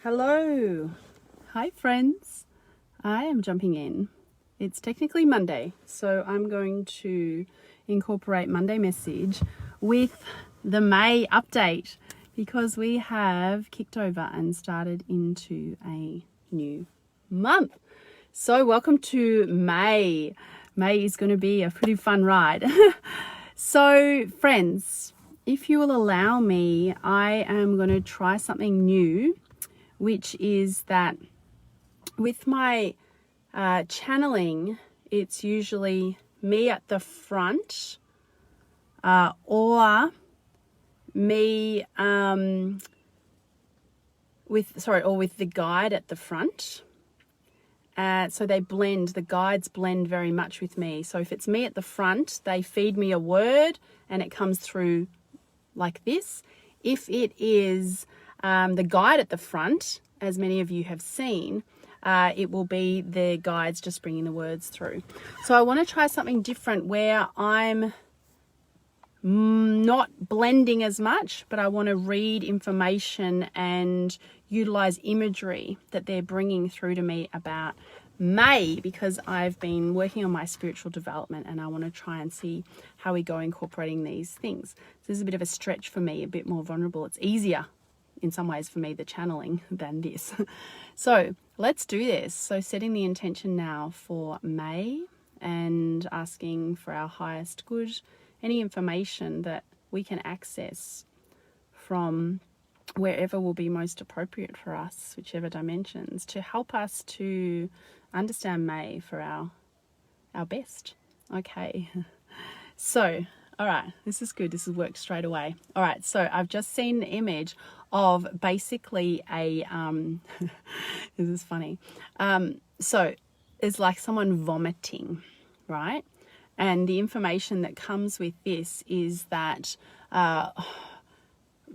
Hello. Hi, friends. I am jumping in. It's technically Monday, so I'm going to incorporate Monday message with the May update because we have kicked over and started into a new month. So welcome to May. May is going to be a pretty fun ride. So friends, if you will allow me, I am going to try something new, which is that with my channeling, it's usually me at the front or me with the guide at the front. So they blend, the guides blend very much with me. So if it's me at the front, they feed me a word and it comes through like this. If it is the guide at the front, as many of you have seen, it will be the guides just bringing the words through. So I want to try something different where I'm not blending as much, but I want to read information and utilize imagery that they're bringing through to me about May, because I've been working on my spiritual development and I want to try and see how we go incorporating these things. So this is a bit of a stretch for me, a bit more vulnerable. It's easier in some ways for me, the channeling, than this. So let's do this. So setting the intention now for May and asking for our highest good, any information that we can access from wherever will be most appropriate for us, whichever dimensions, to help us to understand May for our best. Okay. So, all right, this is good. This has worked straight away. All right, so I've just seen the image of basically a, this is funny. So it's like someone vomiting, right? And the information that comes with this is that there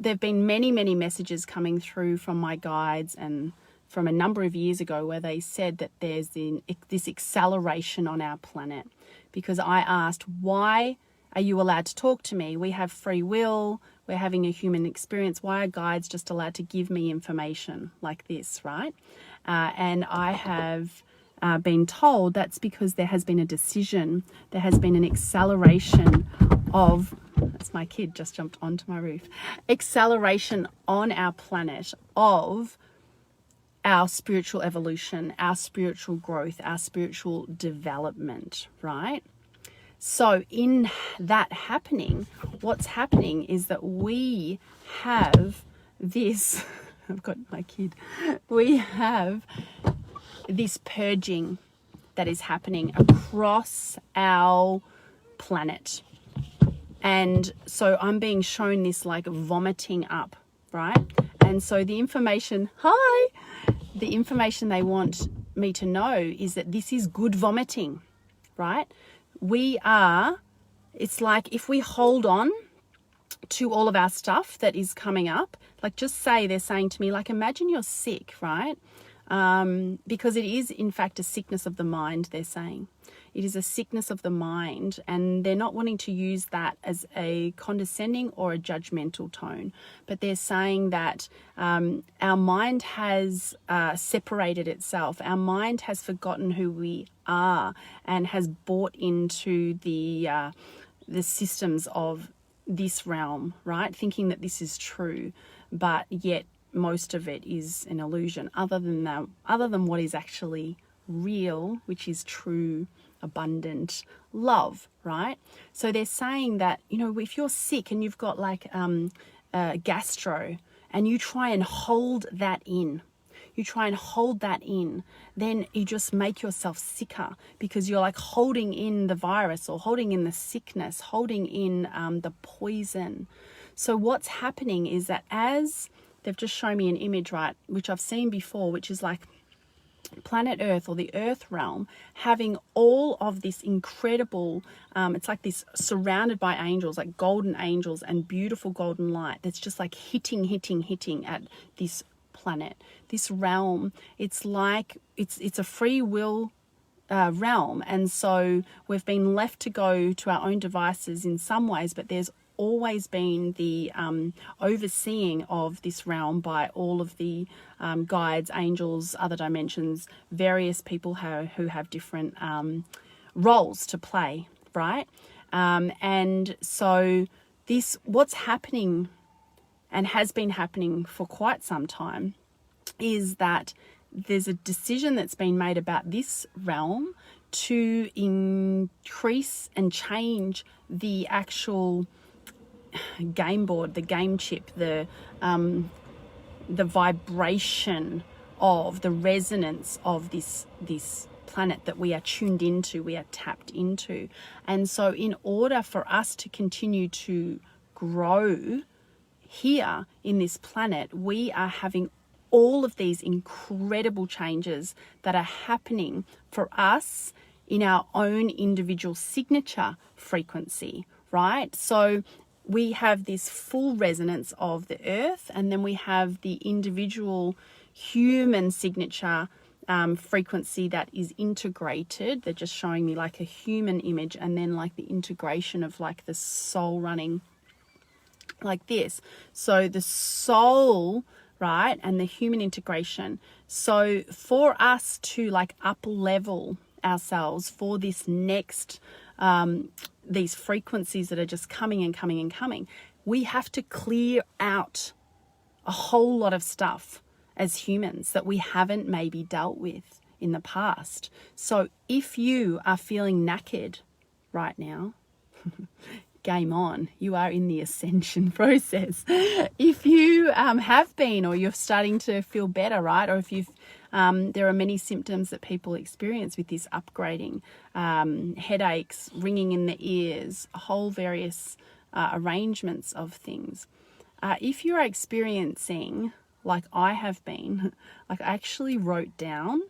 have been many, many messages coming through from my guides and from a number of years ago where they said that there's this acceleration on our planet. Because I asked, why are you allowed to talk to me? We have free will. We're having a human experience. Why are guides just allowed to give me information like this, right? And I have been told that's because there has been a decision. There has been an acceleration of, that's my kid just jumped onto my roof, acceleration on our planet of our spiritual evolution, our spiritual growth, our spiritual development, right? So in that happening, what's happening is that we have this, I've got my kid, we have this purging that is happening across our planet. And so I'm being shown this like vomiting up, right? And so the information, the information they want me to know is that this is good vomiting, right? It's like if we hold on to all of our stuff that is coming up, like just say, they're saying to me, like, imagine you're sick, right? Because it is in fact a sickness of the mind, they're saying. It is a sickness of the mind, and they're not wanting to use that as a condescending or a judgmental tone, but they're saying that our mind has separated itself. Our mind has forgotten who we are and has bought into the systems of this realm, right? Thinking that this is true, but yet most of it is an illusion, other than what is actually real, which is true, abundant love, right? So they're saying that, you know, if you're sick and you've got like gastro and you try and hold that in, then you just make yourself sicker because you're like holding in the virus or holding in the sickness, holding in the poison. So what's happening is that as they've just shown me an image, right, which I've seen before, which is like planet Earth or the Earth realm having all of this incredible, it's like this surrounded by angels, like golden angels and beautiful golden light that's just like hitting at this planet, this realm. It's like it's a free will realm, and so we've been left to go to our own devices in some ways, but there's always been the overseeing of this realm by all of the guides, angels, other dimensions, various people who have different roles to play, right? And so this, what's happening and has been happening for quite some time, is that there's a decision that's been made about this realm to increase and change the actual game board, the game chip, the vibration of the resonance of this planet that we are tuned into, we are tapped into. And so in order for us to continue to grow here in this planet, we are having all of these incredible changes that are happening for us in our own individual signature frequency, right? So we have this full resonance of the earth, and then we have the individual human signature frequency that is integrated. They're just showing me like a human image, and then like the integration of like the soul running like this. So the soul, right, and the human integration. So for us to like up level ourselves for this next these frequencies that are just coming and coming and coming, we have to clear out a whole lot of stuff as humans that we haven't maybe dealt with in the past. So if you are feeling knackered right now, game on, you are in the ascension process. If you have been, or you're starting to feel better, right, or if you've there are many symptoms that people experience with this upgrading, headaches, ringing in the ears, a whole various arrangements of things. If you're experiencing, like I have been, like I actually wrote down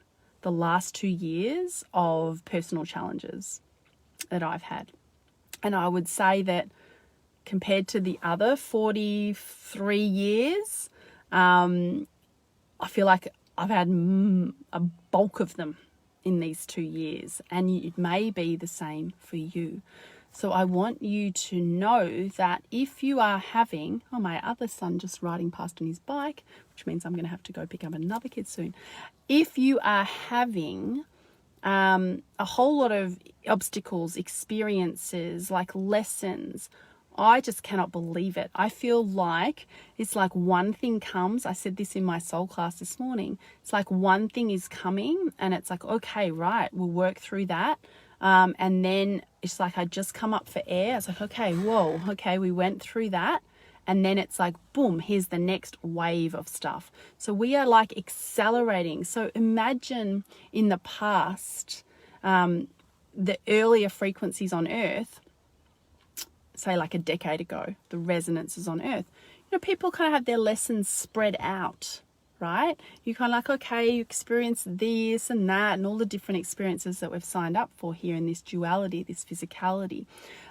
the last 2 years of personal challenges that I've had. And I would say that compared to the other 43 years, I feel like I've had a bulk of them in these 2 years, and it may be the same for you. So I want you to know that if you are having, oh, my other son just riding past on his bike, which means I'm going to have to go pick up another kid soon. If you are having a whole lot of obstacles, experiences, like lessons, I just cannot believe it. I feel like it's like one thing comes. I said this in my soul class this morning. It's like one thing is coming and it's like, okay, right, we'll work through that. And then it's like I just come up for air. It's like, okay, whoa, okay, we went through that. And then it's like, boom, here's the next wave of stuff. So we are like accelerating. So imagine in the past, the earlier frequencies on Earth, say like a decade ago, the resonances on Earth, you know, people kind of have their lessons spread out, right? You kind of like, okay, you experience this and that and all the different experiences that we've signed up for here in this duality, this physicality.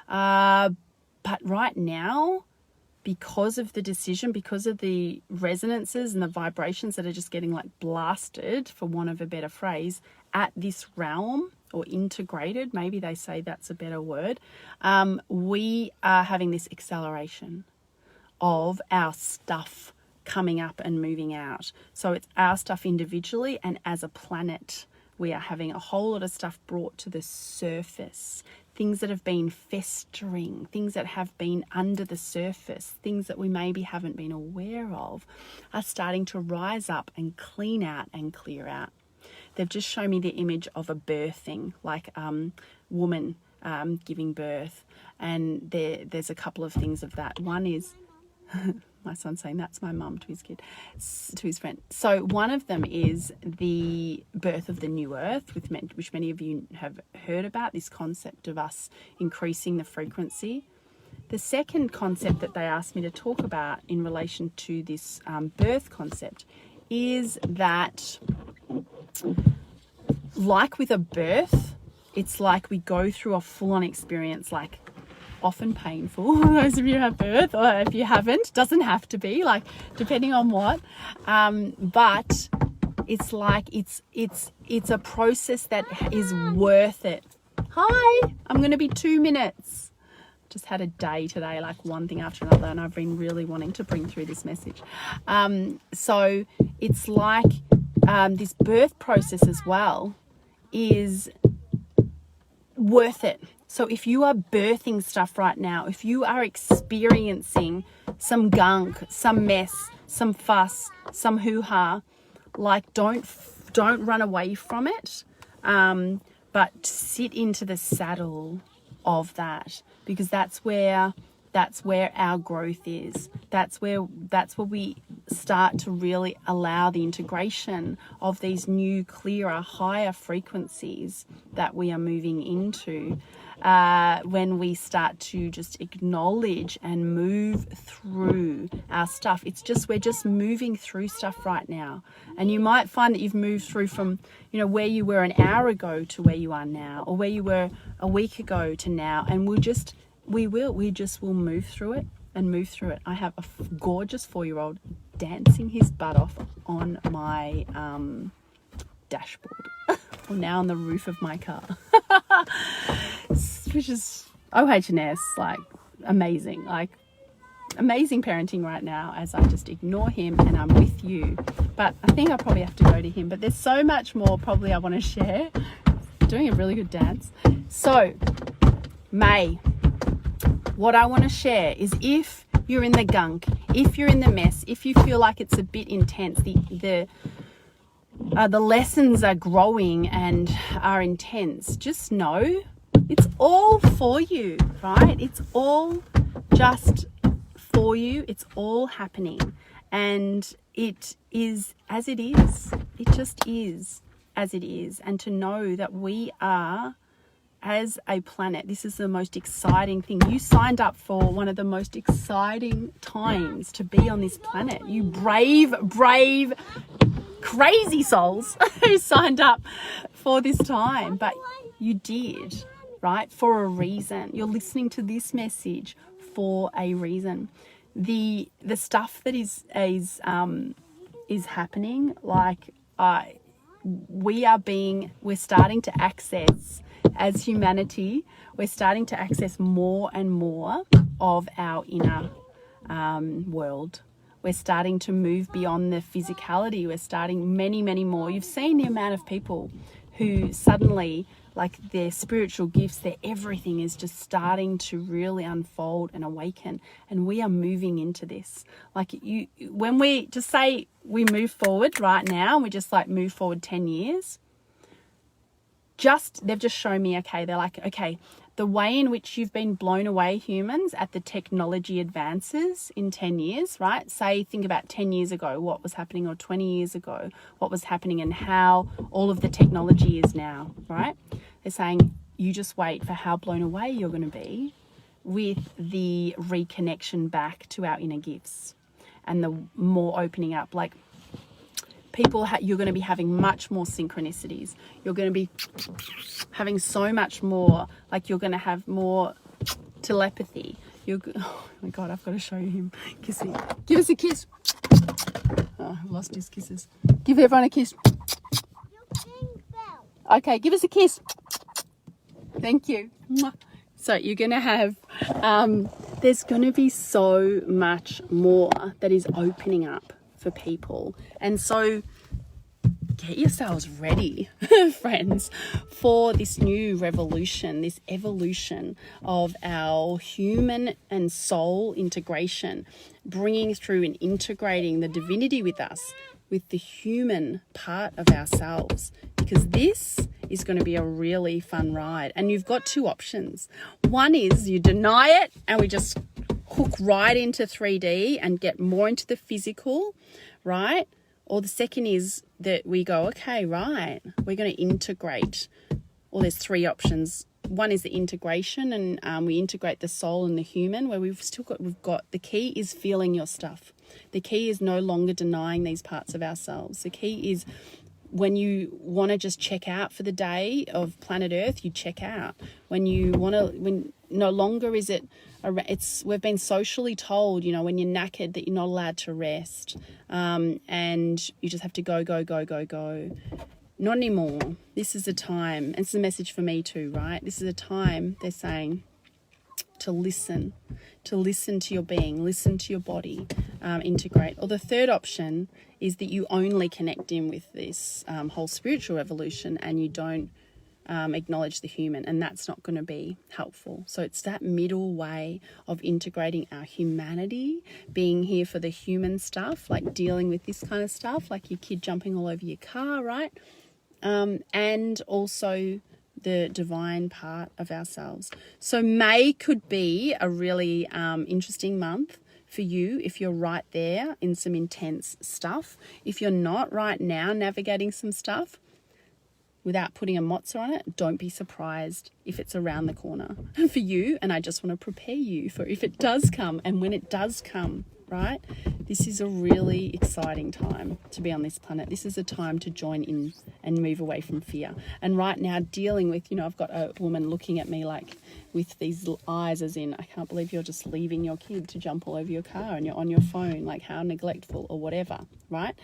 But right now, because of the decision, because of the resonances and the vibrations that are just getting like blasted, for want of a better phrase, at this realm, or integrated, maybe they say that's a better word, we are having this acceleration of our stuff coming up and moving out. So it's our stuff individually, and as a planet, we are having a whole lot of stuff brought to the surface. Things that have been festering, things that have been under the surface, things that we maybe haven't been aware of, are starting to rise up and clean out and clear out. They've just shown me the image of a birthing, like woman giving birth. And there's a couple of things of that. One is, my son saying that's my mum to his kid, to his friend. So one of them is the birth of the new earth, which many of you have heard about, this concept of us increasing the frequency. The second concept that they asked me to talk about in relation to this birth concept is that, like with a birth, it's like we go through a full-on experience, like often painful. Those of you who have birth, or if you haven't, doesn't have to be, like depending on what. But it's like it's a process that is worth it. Hi, I'm going to be 2 minutes. just had a day today, like one thing after another, and I've been really wanting to bring through this message. So it's like this birth process as well is worth it. So if you are birthing stuff right now, if you are experiencing some gunk, some mess, some fuss, some hoo-ha, like don't run away from it, but sit into the saddle of that, because that's where our growth is. That's where we start to really allow the integration of these new, clearer, higher frequencies that we are moving into. When we start to just acknowledge and move through our stuff. We're just moving through stuff right now. And you might find that you've moved through from, where you were an hour ago to where you are now, or where you were a week ago to now. And we just will move through it and move through it. I have a gorgeous 4-year-old dancing his butt off on my dashboard, or now on the roof of my car. Which is OH&S, like amazing parenting right now, as I just ignore him and I'm with you. But I think I probably have to go to him, but there's so much more probably I want to share. Doing a really good dance. So May, what I want to share is, if you're in the gunk, if you're in the mess, if you feel like it's a bit intense, the lessons are growing and are intense, just know it's all for you, right? It's all just for you. It's all happening. And it is as it is. It just is as it is. And to know that we are, as a planet, this is the most exciting thing. You signed up for one of the most exciting times to be on this planet. You brave, crazy souls who signed up for this time. But you did, right? For a reason. You're listening to this message for a reason. The stuff that is happening, like we're starting to access, as humanity, we're starting to access more and more of our inner world. We're starting to move beyond the physicality. We're starting many more. You've seen the amount of people who suddenly, like, their spiritual gifts, their everything is just starting to really unfold and awaken. And we are moving into this. Like, when we just say we move forward right now, we just like move forward 10 years. They've just shown me, they're like, the way in which you've been blown away, humans, at the technology advances in 10 years, right? Think about 10 years ago, what was happening, or 20 years ago, what was happening, and how all of the technology is now, right? They're saying, you just wait for how blown away you're going to be with the reconnection back to our inner gifts and the more opening up. Like, you're going to be having much more synchronicities. You're going to be having so much more, like you're going to have more telepathy. Oh my God, I've got to show you him kissing. Give us a kiss. Oh, I've lost his kisses. Give everyone a kiss. Okay, give us a kiss. Thank you. So you're going to have, there's going to be so much more that is opening up for people. And so get yourselves ready, friends, for this new revolution, this evolution of our human and soul integration, bringing through and integrating the divinity with us, with the human part of ourselves, because this is going to be a really fun ride. And you've got two options. One is you deny it and we just hook right into 3D and get more into the physical, right? Or the second is that we go, okay, right, we're going to integrate. Well, there's three options. One is the integration, and we integrate the soul and the human, where we've got the key is feeling your stuff. The key is no longer denying these parts of ourselves. The key is, when you want to just check out for the day of planet Earth, you check out. When no longer is it, we've been socially told, when you're knackered, that you're not allowed to rest, and you just have to go. Not anymore. This is a time, and it's a message for me too, right? This is a time, they're saying, to listen to your being, listen to your body, integrate. Or the third option is that you only connect in with this whole spiritual evolution and you don't acknowledge the human, and that's not going to be helpful. So it's that middle way of integrating our humanity, being here for the human stuff, like dealing with this kind of stuff, like your kid jumping all over your car, right? And also the divine part of ourselves. So May could be a really interesting month for you if you're right there in some intense stuff. If you're not right now navigating some stuff, without putting a mozza on it, don't be surprised if it's around the corner for you. And I just want to prepare you for if it does come. And when it does come, right, this is a really exciting time to be on this planet. This is a time to join in and move away from fear. And right now, dealing with, I've got a woman looking at me like with these little eyes as in, I can't believe you're just leaving your kid to jump all over your car and you're on your phone, like how neglectful or whatever, right?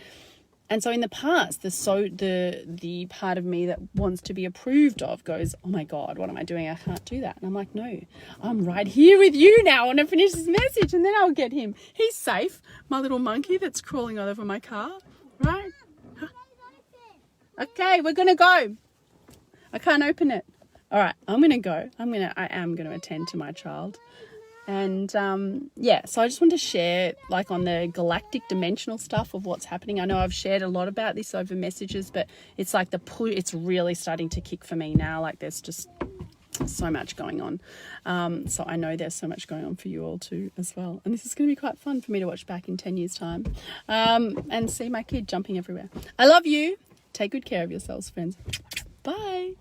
And so in the past, the part of me that wants to be approved of goes, oh my God, what am I doing? I can't do that. And I'm like, no, I'm right here with you now. I want to finish this message and then I'll get him. He's safe. My little monkey that's crawling all over my car, right? Okay, we're going to go. I can't open it. All right, I'm going to go. I am going to attend to my child. And so I just want to share like on the galactic dimensional stuff of what's happening. I know I've shared a lot about this over messages, but it's like it's really starting to kick for me now. Like there's just so much going on. So I know there's so much going on for you all too as well. And this is going to be quite fun for me to watch back in 10 years time and see my kid jumping everywhere. I love you. Take good care of yourselves, friends. Bye.